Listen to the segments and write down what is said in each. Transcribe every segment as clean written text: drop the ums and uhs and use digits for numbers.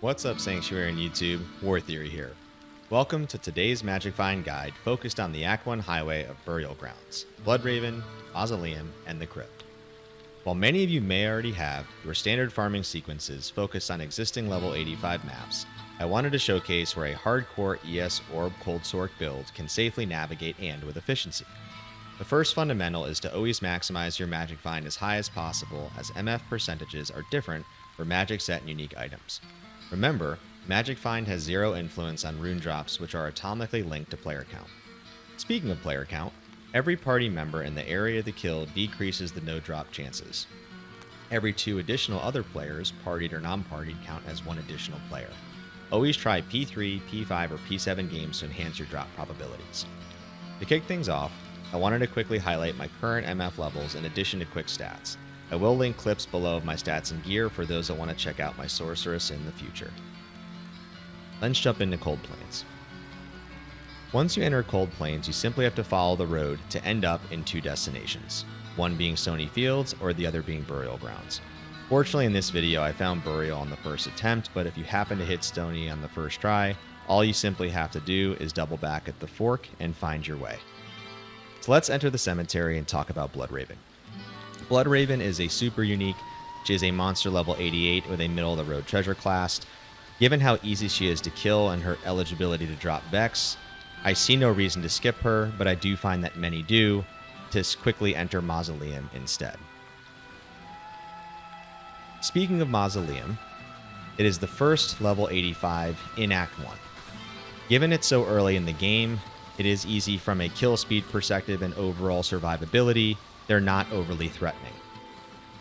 What's up, Sanctuary and YouTube? War Theory here. Welcome to today's Magic Find guide focused on the Act 1 highway of Burial Grounds, Bloodraven, Mausoleum, and the Crypt. While many of you may already have your standard farming sequences focused on existing level 85 maps, I wanted to showcase where a hardcore ES Orb Cold Sork build can safely navigate and with efficiency. The first fundamental is to always maximize your Magic Find as high as possible, as MF percentages are different for Magic Set and unique items. Remember, Magic Find has zero influence on rune drops, which are atomically linked to player count. Speaking of player count, every party member in the area of the kill decreases the no drop chances. Every 2 additional other players, partied or non-partied, count as 1 additional player. Always try P3, P5, or P7 games to enhance your drop probabilities. To kick things off, I wanted to quickly highlight my current MF levels in addition to quick stats. I will link clips below of my stats and gear for those that want to check out my sorceress in the future. Let's jump into Cold Plains. Once you enter Cold Plains, you simply have to follow the road to end up in 2 destinations, one being Stony Fields or the other being Burial Grounds. Fortunately, in this video I found Burial on the first attempt, but if you happen to hit Stony on the first try, all you simply have to do is double back at the fork and find your way. So let's enter the cemetery and talk about Bloodraven. Bloodraven is a super unique. She is a monster level 88 with a middle-of-the-road treasure class. Given how easy she is to kill and her eligibility to drop Vex, I see no reason to skip her, but I do find that many do, to quickly enter Mausoleum instead. Speaking of Mausoleum, it is the first level 85 in Act 1. Given it's so early in the game, it is easy from a kill speed perspective and overall survivability. They're not overly threatening.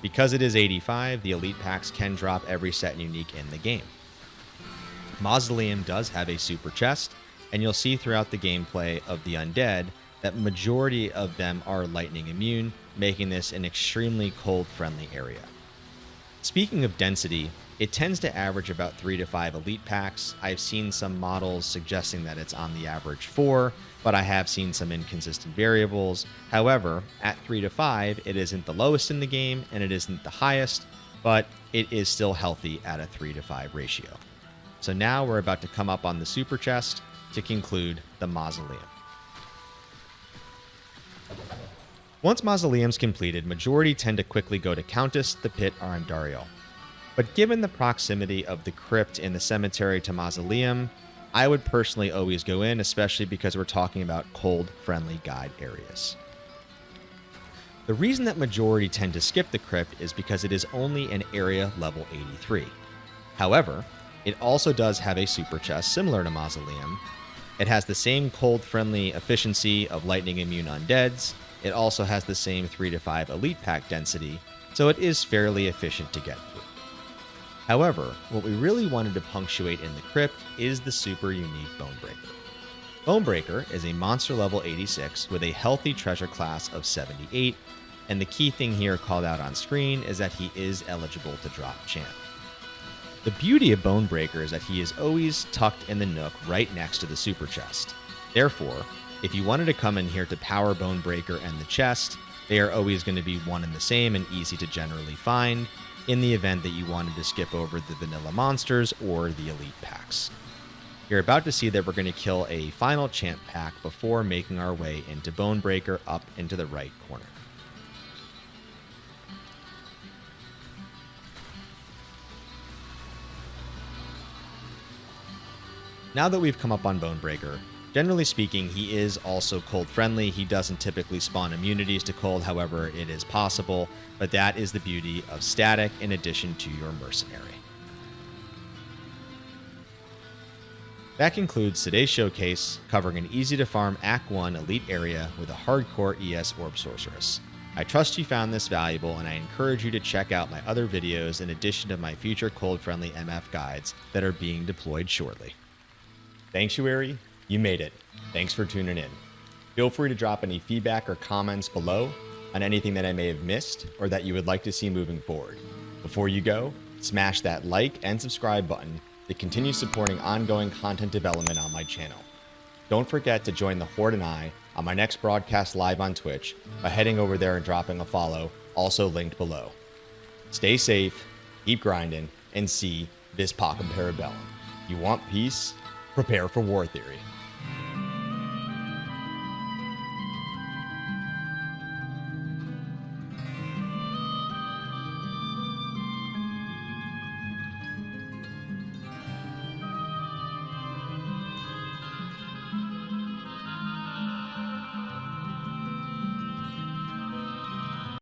Because it is 85, the elite packs can drop every set and unique in the game. Mausoleum does have a super chest, and you'll see throughout the gameplay of the Undead that majority of them are lightning immune, making this an extremely cold friendly area. Speaking of density, it tends to average about 3 to 5 elite packs. I've seen some models suggesting that it's on the average 4, but I have seen some inconsistent variables. However, at 3 to 5, it isn't the lowest in the game and it isn't the highest, but it is still healthy at a 3 to 5 ratio. So now we're about to come up on the super chest to conclude the Mausoleum. Once Mausoleum's completed, majority tend to quickly go to Countess, the Pit, or Andariel. But given the proximity of the Crypt in the cemetery to Mausoleum, I would personally always go in, especially because we're talking about cold-friendly guide areas. The reason that majority tend to skip the Crypt is because it is only an area level 83. However, it also does have a super chest similar to Mausoleum. It has the same cold-friendly efficiency of lightning immune undeads. It also has the same 3 to 5 elite pack density, so it is fairly efficient to get through. However, what we really wanted to punctuate in the Crypt is the super unique Bonebreaker. Bonebreaker is a monster level 86 with a healthy treasure class of 78, and the key thing here called out on screen is that he is eligible to drop Champ. The beauty of Bonebreaker is that he is always tucked in the nook right next to the super chest. Therefore, if you wanted to come in here to power Bonebreaker and the chest, they are always going to be one and the same and easy to generally find, in the event that you wanted to skip over the vanilla monsters or the elite packs. You're about to see that we're going to kill a final champ pack before making our way into Bonebreaker up into the right corner. Now that we've come up on Bonebreaker, generally speaking, he is also cold friendly. He doesn't typically spawn immunities to cold, however, it is possible, but that is the beauty of static in addition to your mercenary. That concludes today's showcase, covering an easy to farm Act 1 elite area with a hardcore ES Orb Sorceress. I trust you found this valuable, and I encourage you to check out my other videos in addition to my future cold friendly MF guides that are being deployed shortly. Sanctuary, you made it. Thanks for tuning in. Feel free to drop any feedback or comments below on anything that I may have missed or that you would like to see moving forward. Before you go, smash that like and subscribe button to continue supporting ongoing content development on my channel. Don't forget to join the Horde and I on my next broadcast live on Twitch by heading over there and dropping a follow, also linked below. Stay safe, keep grinding, and see vis pacem parabellum. You want peace? Prepare for war theory.